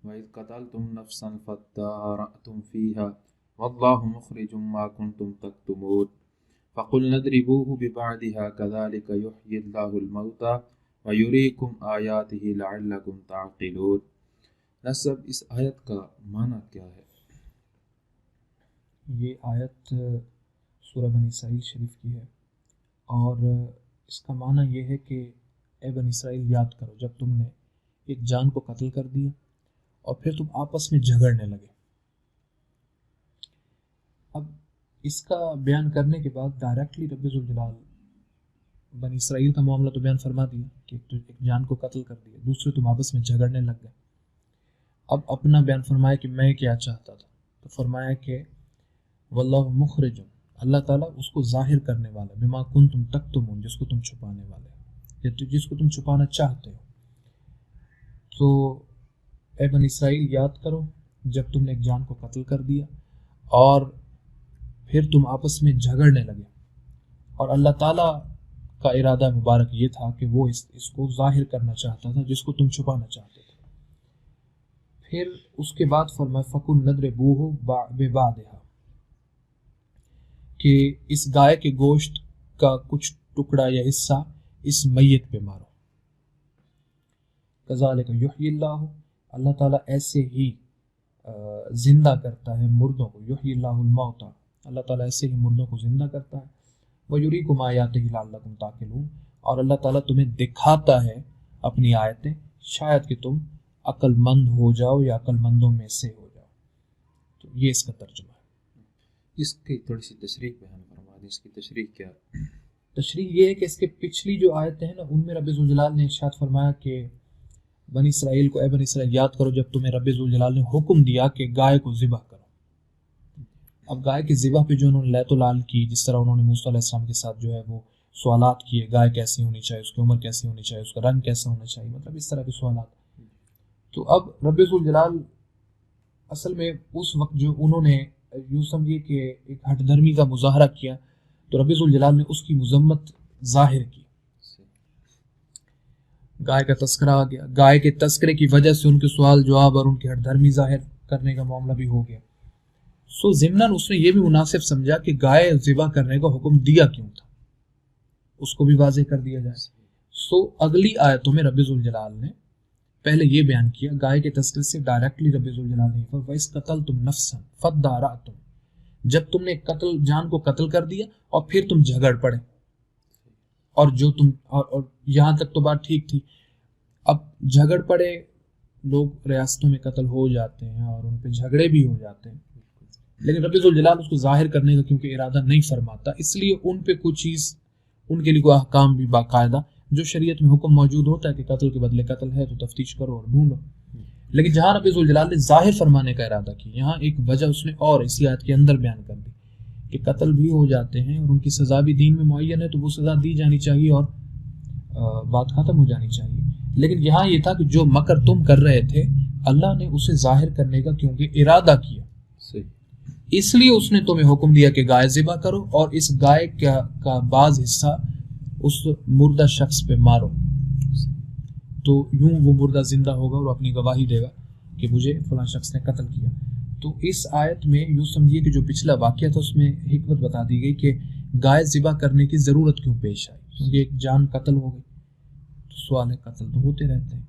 وَإِذْ قَتَلْتُمْ نَفْسًا فَادَّارَأْتُمْ فِيهَا وَاللَّهُ مُخْرِجٌ مَا كُنْتُمْ تَكْتُمُونَ فَقُلْنَا اضْرِبُوهُ بِبَعْضِهَا كَذَلِكَ يُحْيِي اللَّهُ الْمَوْتَى وَيُرِيكُمْ آيَاتِهِ لَعَلَّكُمْ تَعْقِلُونَ۔ نصب اس آیت کا معنی کیا ہے؟ یہ آیت سورہ بنی اسرائیل شریف کی ہے، اور اس کا معنی یہ ہے کہ اے بنی اسرائیل یاد کرو جب تم نے ایک جان کو قتل کر دیا اور پھر تم آپس میں جھگڑنے لگے۔ اب اس کا بیان کرنے کے بعد ڈائریکٹلی رب ذوالجلال بنی اسرائیل کا معاملہ تو بیان فرما دیا کہ ایک جان کو قتل کر دیا، دوسرے تم آپس میں جھگڑنے لگ گئے۔ اب اپنا بیان فرمایا کہ میں کیا چاہتا تھا، تو فرمایا کہ واللہ مخرج، اللہ تعالیٰ اس کو ظاہر کرنے والا، بما کنتم تکتمون، جس کو تم چھپانے والے یا جس کو تم چھپانا چاہتے ہو۔ تو اے بنی اسرائیل یاد کرو جب تم نے ایک جان کو قتل کر دیا اور پھر تم آپس میں جھگڑنے لگے، اور اللہ تعالیٰ کا ارادہ مبارک یہ تھا کہ وہ اس کو ظاہر کرنا چاہتا تھا جس کو تم چھپانا چاہتے تھے۔ پھر اس کے بعد فرمایا فَقُلْ نَضْرِبُوهُ بِبَعْضِهَا، کہ اس گائے کے گوشت کا کچھ ٹکڑا یا حصہ اس میت پہ مارو۔ کذالک یحیی اللہ، اللہ تعالیٰ ایسے ہی زندہ کرتا ہے مردوں کو، یحیی اللہ الموتى، اللہ تعالیٰ ایسے ہی مردوں کو زندہ کرتا ہے۔ وَیُرِیکُمْ آیاتہ لعلکم تعقلون، اور اللہ تعالیٰ تمہیں دکھاتا ہے اپنی آیتیں شاید کہ تم عقل مند ہو جاؤ یا عقل مندوں میں سے ہو جاؤ۔ تو یہ اس کا ترجمہ ہے۔ اس کی تھوڑی سی تشریح بیان فرما دیں، اس کی تشریح کیا؟ تشریح یہ ہے کہ اس کے پچھلی جو آیتیں ہیں نا، ان میں رب ذوالجلال نے ارشاد فرمایا کہ بنی اسرائیل کو، اے بنی اسرائیل یاد کرو جب تمہیں رب ذوالجلال نے حکم دیا کہ گائے کو ذبح کرو۔ اب گائے کے ذبح پہ جو انہوں نے لیت و لال کی، جس طرح انہوں نے موسیٰ علیہ السلام کے ساتھ جو ہے وہ سوالات کیے، گائے کیسی ہونی چاہیے، اس کی عمر کیسی ہونی چاہیے، اس کا رنگ کیسا ہونا چاہیے، مطلب اس طرح کے سوالات۔ تو اب رب ذوالجلال اصل میں اس وقت جو انہوں نے یوں سمجھیے کہ ایک ہٹ دھرمی کا مظاہرہ کیا، تو رب ذوالجلال نے اس کی مذمت ظاہر کی۔ گائے کا تذکرہ آ گیا، گائے کے تذکرے کی وجہ سے ان کے سوال جواب اور ان کی ہٹ دھرمی ظاہر کرنے کا معاملہ بھی ہو گیا۔ سو ضمناً اس نے یہ بھی مناسب سمجھا کہ گائے ذبح کرنے کا حکم دیا کیوں تھا، اس کو بھی واضح کر دیا جائے۔ سو اگلی آیتوں میں رب ذوالجلال نے پہلے یہ بیان کیا، گائے کے تذکرے سے ڈائریکٹلی رب ذوالجلال نے وَإِذْ قَتَلْتُمْ نَفْسًا فَادَّارَأْتُمْ، جب تم نے جان کو قتل کر دیا اور پھر تم جھگڑ پڑے، اور جو تم اور یہاں تک تو بات ٹھیک تھی۔ اب جھگڑ پڑے، لوگ ریاستوں میں قتل ہو جاتے ہیں اور ان پہ جھگڑے بھی ہو جاتے ہیں، لیکن رب ذوالجلال اس کو ظاہر کرنے کا کیونکہ ارادہ نہیں فرماتا، اس لیے ان پہ کچھ چیز، ان کے لیے کوئی احکام بھی باقاعدہ جو شریعت میں حکم موجود ہوتا ہے کہ قتل کے بدلے قتل ہے تو تفتیش کرو اور ڈھونڈو۔ لیکن جہاں رب ذوالجلال نے ظاہر فرمانے کا ارادہ کیا، یہاں ایک وجہ اس نے اور اسی آیت کے اندر بیان کر دی کہ قتل بھی ہو جاتے ہیں اور ان کی سزا بھی دین میں معین ہے، تو وہ سزا دی جانی چاہیے اور بات ختم ہو جانی چاہیے۔ لیکن یہاں یہ تھا کہ جو مکر تم کر رہے تھے، اللہ نے اسے ظاہر کرنے کا کیونکہ ارادہ کیا، اس لیے اس نے تمہیں حکم دیا کہ گائے ذبح کرو اور اس گائے کا بعض حصہ اس مردہ شخص پہ مارو، تو یوں وہ مردہ زندہ ہوگا اور اپنی گواہی دے گا کہ مجھے فلاں شخص نے قتل کیا۔ تو اس آیت میں یوں سمجھیے کہ جو پچھلا واقعہ تھا اس میں حکمت بتا دی گئی کہ گائے ذبح کرنے کی ضرورت کیوں پیش آئی، کیونکہ ایک جان قتل ہو گئی۔ تو سوال ہے، قتل تو ہوتے رہتے ہیں،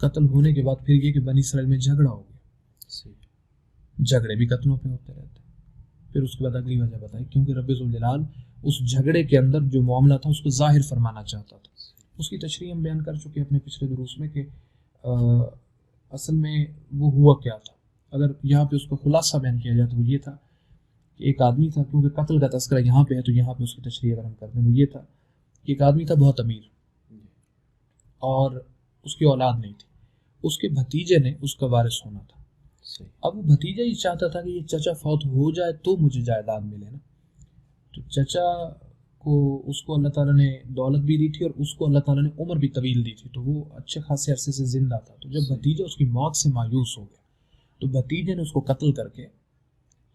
قتل ہونے کے بعد پھر یہ کہ بنی اسرائیل میں جھگڑا ہو گیا، جھگڑے بھی قتلوں پہ ہوتے رہتے ہیں۔ پھر اس کے بعد اگلی وجہ بتائی، کیونکہ رب ذوالجلال اس جھگڑے کے اندر جو معاملہ تھا اس کو ظاہر فرمانا چاہتا تھا۔ اس کی تشریح ہم بیان کر چکے اپنے پچھلے دروس میں کہ اصل میں وہ ہوا کیا تھا۔ اگر یہاں پہ اس کا خلاصہ بیان کیا جائے تو وہ یہ تھا کہ ایک آدمی تھا، کیونکہ قتل کا تذکرہ یہاں پہ ہے تو یہاں پہ اس کی تشریح اگر ہم کر دیں تو یہ تھا کہ ایک آدمی تھا بہت امیر اور اس کی اولاد نہیں تھی، اس کے بھتیجے نے اس کا وارث ہونا تھا۔ اب وہ بھتیجا ہی چاہتا تھا کہ یہ چچا فوت ہو جائے تو مجھے جائیداد ملے نا، تو چچا کو اس کو اللہ تعالیٰ نے دولت بھی دی تھی اور اس کو اللہ تعالیٰ نے عمر بھی طویل دی تھی، تو وہ اچھے خاصے عرصے سے زندہ تھا۔ تو جب بھتیجا اس کی موت سے مایوس ہو گیا تو بھتیجے نے اس کو قتل کر کے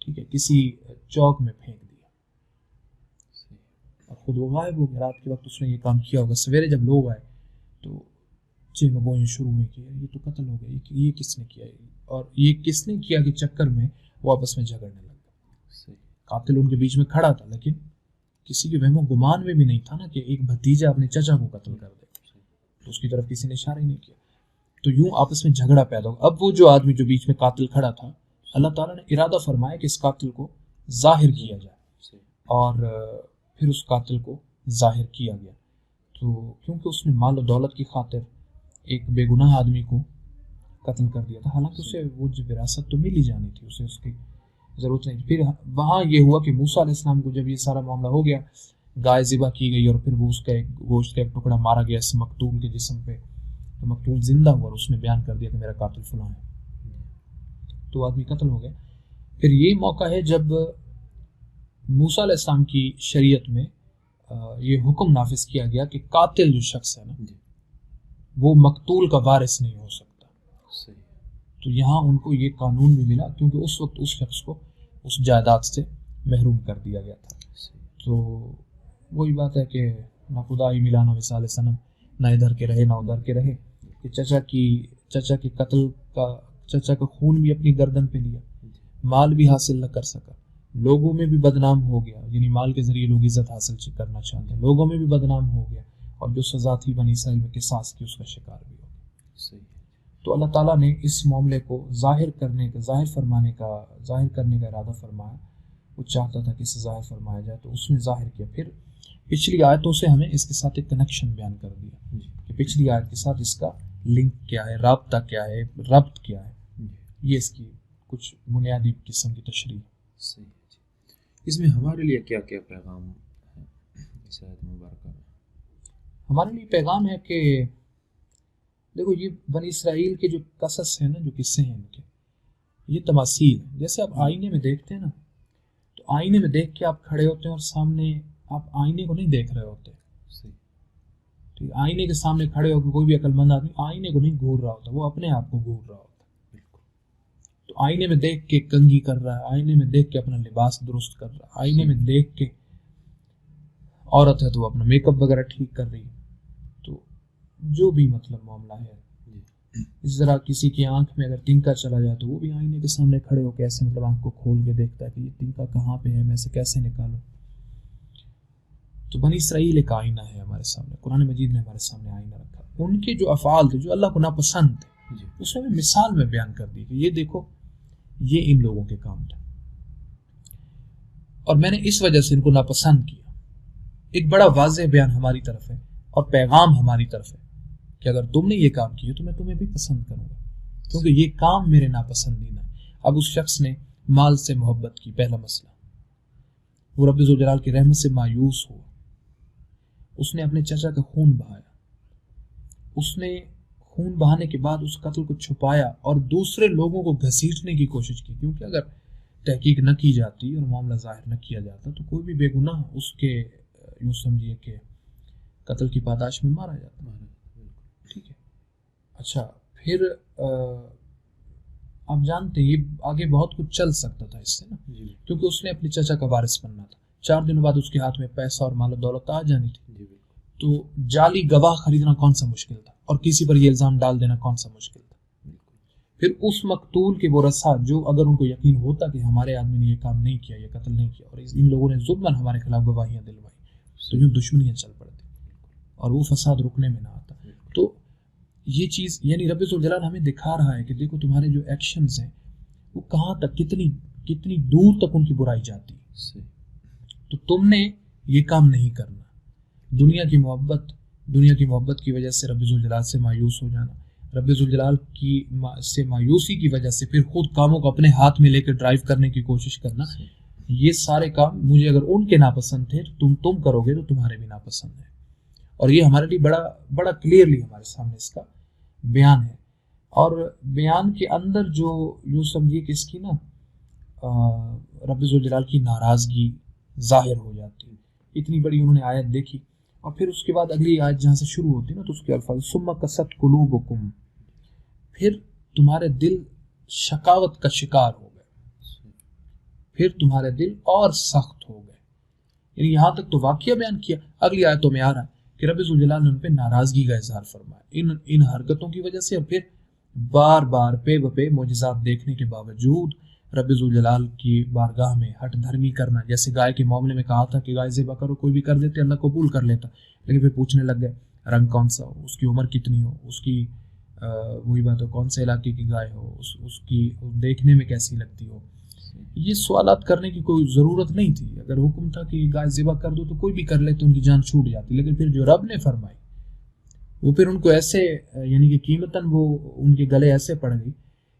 ٹھیک ہے کسی چوک میں پھینک دیا، اور خود وہ غائب ہو گیا۔ رات کے وقت اس نے یہ کام کیا ہوگا، سویرے جب لوگ آئے تو بچے میں گوئیں شروع ہوئی کہ یہ تو قتل ہو گیا، یہ کس نے کیا، اور یہ کس نے کیا کے چکر میں وہ آپس میں جھگڑنے لگ گئے. قاتل ان کے بیچ میں کھڑا تھا، لیکن کسی کے وہم و گمان میں بھی نہیں تھا نا کہ ایک بھتیجا اپنے چچا کو قتل کر دے، تو اس کی طرف کسی نے اشارہ ہی نہیں کیا. تو یوں آپس میں جھگڑا پیدا ہوا. اب وہ جو آدمی جو بیچ میں قاتل کھڑا تھا، اللہ تعالیٰ نے ارادہ فرمایا کہ اس قاتل کو ظاہر کیا جائے، اور پھر اس قاتل کو ظاہر کیا گیا. تو کیونکہ اس نے مال و دولت کی خاطر ایک بے گناہ آدمی کو قتل کر دیا تھا، حالانکہ اسے وہ وراثت تو مل ہی جانی تھی، اسے اس کی ضرورت نہیں. پھر وہاں یہ ہوا کہ موسیٰ علیہ السلام کو جب یہ سارا معاملہ ہو گیا، گائے ذبح کی گئی اور پھر وہ اس کا ایک گوشت کا ایک ٹکڑا مارا گیا اس مقتول کے جسم پہ، تو مقتول زندہ ہوا اور اس نے بیان کر دیا کہ میرا قاتل فلاں ہے، تو آدمی قتل ہو گیا. پھر یہ موقع ہے جب موسیٰ علیہ السلام کی شریعت میں یہ حکم نافذ کیا گیا کہ قاتل جو شخص ہے نا وہ مقتول کا وارث نہیں ہو سکتا. تو یہاں ان کو یہ قانون بھی ملا، کیونکہ اس وقت اس شخص کو اس جائیداد سے محروم کر دیا گیا تھا. تو وہی بات ہے کہ نہ خدا ہی ملا نہ وصال صنم، نہ ادھر کے رہے نہ ادھر کے رہے، کہ چچا کے قتل کا، چچا کا خون بھی اپنی گردن پہ لیا، مال بھی حاصل نہ کر سکا، لوگوں میں بھی بدنام ہو گیا، یعنی مال کے ذریعے لوگ عزت حاصل کرنا چاہتے ہیں، لوگوں میں بھی بدنام ہو گیا، اور جو سزا تھی بنی اسرائیل میں قصاص کی اس کا شکار بھی ہو گیا. تو اللہ تعالیٰ نے اس معاملے کو ظاہر کرنے کا ارادہ فرمایا. وہ چاہتا تھا کہ اسے ظاہر فرمایا جائے، تو اس نے ظاہر کیا. پھر پچھلی آیتوں سے ہمیں اس کے ساتھ ایک کنیکشن بیان کر دیا کہ پچھلی آیت کے ساتھ اس کا لنک کیا ہے، رابطہ کیا ہے، ربط کیا ہے. یہ اس کی کچھ بنیادی قسم کی تشریح. صحیح. اس میں ہمارے لیے کیا کیا پیغام ہے اس آیت مبارکہ میں؟ ہمارے لیے پیغام ہے کہ دیکھو، یہ بنی اسرائیل کے جو قصص ہیں نا، جو قصے ہیں ان کے، یہ تماثیل ہیں. جیسے آپ آئینے میں دیکھتے ہیں نا، تو آئینے میں دیکھ کے آپ کھڑے ہوتے ہیں اور سامنے آپ آئینے کو نہیں دیکھ رہے ہوتے. ٹھیک، آئینے کے سامنے کھڑے ہو کے کوئی بھی عقل مند آدمی آئینے کو نہیں گھور رہا ہوتا، وہ اپنے آپ کو گھور رہا ہوتا. تو آئینے میں دیکھ کے کنگھی کر رہا ہے، آئینے میں دیکھ کے اپنا لباس درست کر رہا ہے، آئینے میں دیکھ کے عورت ہے تو وہ اپنا میک اپ وغیرہ ٹھیک کر رہی ہے. تو جو بھی مطلب معاملہ ہے، اس طرح کسی کی آنکھ میں اگر تنکا چلا جائے تو وہ بھی آئینے کے سامنے کھڑے ہو کے ایسے مطلب آنکھ کو کھول کے دیکھتا ہے کہ یہ تنکا کہاں پہ ہے، میں اسے کیسے نکالوں. تو بنی اسرائیل ایک آئینہ ہے ہمارے سامنے. قرآن مجید نے ہمارے سامنے آئینہ رکھا. ان کے جو افعال تھے جو اللہ کو ناپسند تھے، اس میں مثال میں بیان کر دی کہ یہ دیکھو، یہ ان لوگوں کے کام تھے اور میں نے اس وجہ سے ان کو ناپسند کیا. ایک بڑا واضح بیان ہماری طرف ہے اور پیغام ہماری طرف ہے کہ اگر تم نے یہ کام کیے تو میں تمہیں بھی پسند کروں گا، کیونکہ یہ کام میرے ناپسندیدہ ہے. اب اس شخص نے مال سے محبت کی، پہلا مسئلہ. وہ رب ذوالجلال کی رحمت سے مایوس ہوا. اس نے اپنے چچا کا خون بہایا. اس نے خون بہانے کے بعد اس قتل کو چھپایا اور دوسرے لوگوں کو گھسیٹنے کی کوشش کی، کیونکہ اگر تحقیق نہ کی جاتی اور معاملہ ظاہر نہ کیا جاتا تو کوئی بھی بے گناہ اس کے یوں سمجھیے کہ قتل کی پاداش میں مارا جاتا. ٹھیک ہے. اچھا، پھر آپ جانتے ہیں یہ آگے بہت کچھ چل سکتا تھا اس سے نا، کیونکہ اس نے اپنے چچا کا وارث بننا تھا. 4 دنوں بعد اس کے ہاتھ میں پیسہ اور مال و دولت آ جانی تھی. تو جعلی گواہ خریدنا کون سا مشکل تھا، اور کسی پر یہ الزام ڈال دینا کون سا مشکل تھا. پھر اس مقتول کے وہ رسا جو اگر ان کو یقین ہوتا کہ ہمارے آدمی نے یہ کام نہیں کیا، یہ قتل نہیں کیا، اور ان لوگوں نے ظلماً ہمارے خلاف گواہیاں دلوائی، تو یوں دشمنیاں چل پڑتی اور وہ فساد رکنے میں نہ آتا. تو یہ چیز یعنی رب ذوالجلال ہمیں دکھا رہا ہے کہ دیکھو تمہارے جو ایکشنز ہیں وہ کہاں تک، کتنی دور تک ان کی برائی جاتی ہے. تو تم نے یہ کام نہیں کرنا. دنیا کی محبت کی وجہ سے رب ذوالجلال سے مایوس ہو جانا، رب ذوالجلال سے مایوسی کی وجہ سے پھر خود کاموں کو اپنے ہاتھ میں لے کے ڈرائیو کرنے کی کوشش کرنا، یہ سارے کام مجھے اگر ان کے ناپسند تھے تو تم کرو گے تو تمہارے بھی ناپسند ہے. اور یہ ہمارے لیے بڑا کلیئرلی ہمارے سامنے اس کا بیان ہے. اور بیان کے اندر جو یوں سمجھیے کہ اس کی نا رب ذوالجلال کی ناراضگی ظاہر ہو جاتی ہے. اتنی بڑی انہوں نے آیت دیکھی، اور پھر اس کے بعد اگلی آیت جہاں سے شروع ہوتی ہے نا تو اس کے الفاظ ثم قست قلوبکم، پھر تمہارے دل شقاوت کا شکار ہو گئے، پھر تمہارے دل اور سخت ہو گئے. یعنی یہاں تک تو واقعہ بیان کیا. اگلی آیتوں میں آ رہا ہے کہ رب ذوالجلال نے ان پہ ناراضگی کا اظہار فرمایا ان حرکتوں کی وجہ سے، اور پھر بار بار پے بپے معجزات دیکھنے کے باوجود رب ذوالجلال کی بارگاہ میں ہٹ دھرمی کرنا. جیسے گائے کے معاملے میں کہا تھا کہ گائے ذبح کرو، کوئی بھی کر دیتے اللہ قبول کر لیتا، لیکن پھر پوچھنے لگ گئے رنگ کون سا ہو، اس کی عمر کتنی ہو، اس کی وہی بات ہو کون سے علاقے کی گائے ہو، اس کی دیکھنے میں کیسی لگتی ہو. یہ سوالات کرنے کی کوئی ضرورت نہیں تھی. اگر حکم تھا کہ گائے ذبح کر دو تو کوئی بھی کر لے تو ان کی جان چھوٹ جاتی. لیکن پھر جو رب نے فرمائی وہ پھر ان کو ایسے یعنی کہ قیمتاً وہ ان کے گلے ایسے پڑ گئی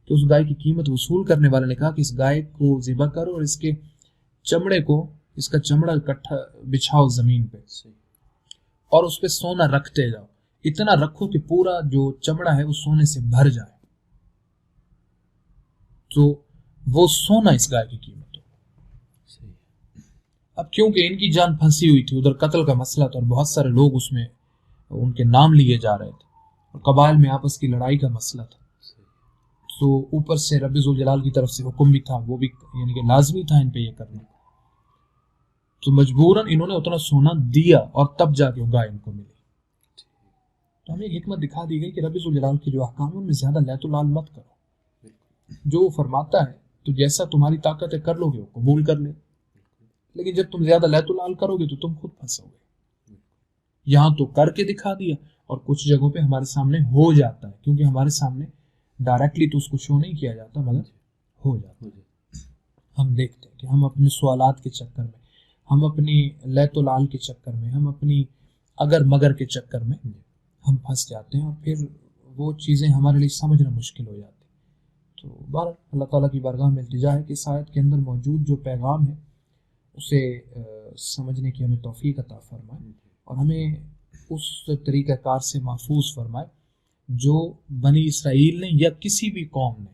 کہ اس گائے کی قیمت وصول کرنے والے نے کہا کہ اس گائے کو ذبح کرو اور اس کے چمڑے کو، اس کا چمڑا اکٹھا بچھاؤ زمین پہ اور اس پہ سونا رکھتے جاؤ، اتنا رکھو کہ پورا جو چمڑا ہے وہ سونے سے بھر جائے. تو وہ سونا اس گائے کی قیمت ہو. اب کیونکہ ان کی جان پھنسی ہوئی تھی، ادھر قتل کا مسئلہ تھا اور بہت سارے لوگ اس میں ان کے نام لیے جا رہے تھے اور قبائل میں آپس کی لڑائی کا مسئلہ تھا، تو اوپر سے رب ذوالجلال کی طرف سے حکم بھی تھا، وہ بھی یعنی کہ لازمی تھا ان پہ یہ کرنا. تو مجبوراً انہوں نے اتنا سونا دیا اور تب جا کے وہ گائے ان کو ملی. تو ہمیں ایک حکمت دکھا دی گئی کہ رب ذوالجلال کے جو احکام ان میں زیادہ لیت و لال مت کرو. جو وہ فرماتا ہے تو جیسا تمہاری طاقت ہے کر لو گے وہ قبول کر لے، لیکن جب تم زیادہ لیت و لال کرو گے تو تم خود پھنسو گے. یہاں تو کر کے دکھا دیا اور کچھ جگہوں پہ ہمارے سامنے ہو جاتا ہے، کیونکہ ہمارے سامنے ڈائریکٹلی تو اس کو شو نہیں کیا جاتا مگر ہو جاتا ہے. ہم دیکھتے ہیں کہ ہم اپنے سوالات کے چکر میں، ہم اپنی لیت و لال کے چکر میں، ہم اپنی اگر مگر کے چکر میں ہم پھنس جاتے ہیں اور پھر وہ چیزیں ہمارے لیے سمجھنا مشکل ہو جاتی. تو بہر اللہ تعالیٰ کی بارگاہ میں التجا ہے کہ اس آیت کے اندر موجود جو پیغام ہے اسے سمجھنے کی ہمیں توفیق عطا فرمائے اور ہمیں اس طریقہ کار سے محفوظ فرمائے جو بنی اسرائیل نے یا کسی بھی قوم نے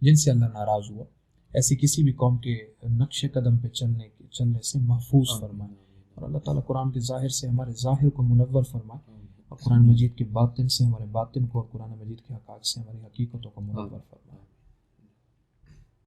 جن سے اللہ ناراض ہوا، ایسی کسی بھی قوم کے نقش قدم پہ چلنے سے محفوظ فرمائے. اور اللہ تعالیٰ قرآن کے ظاہر سے ہمارے ظاہر کو منور فرمائے اور قرآن مجید کے باطن سے ہمارے باطن کو اور قرآن مجید کے حقائق سے ہماری حقیقتوں کو منور فرمائے.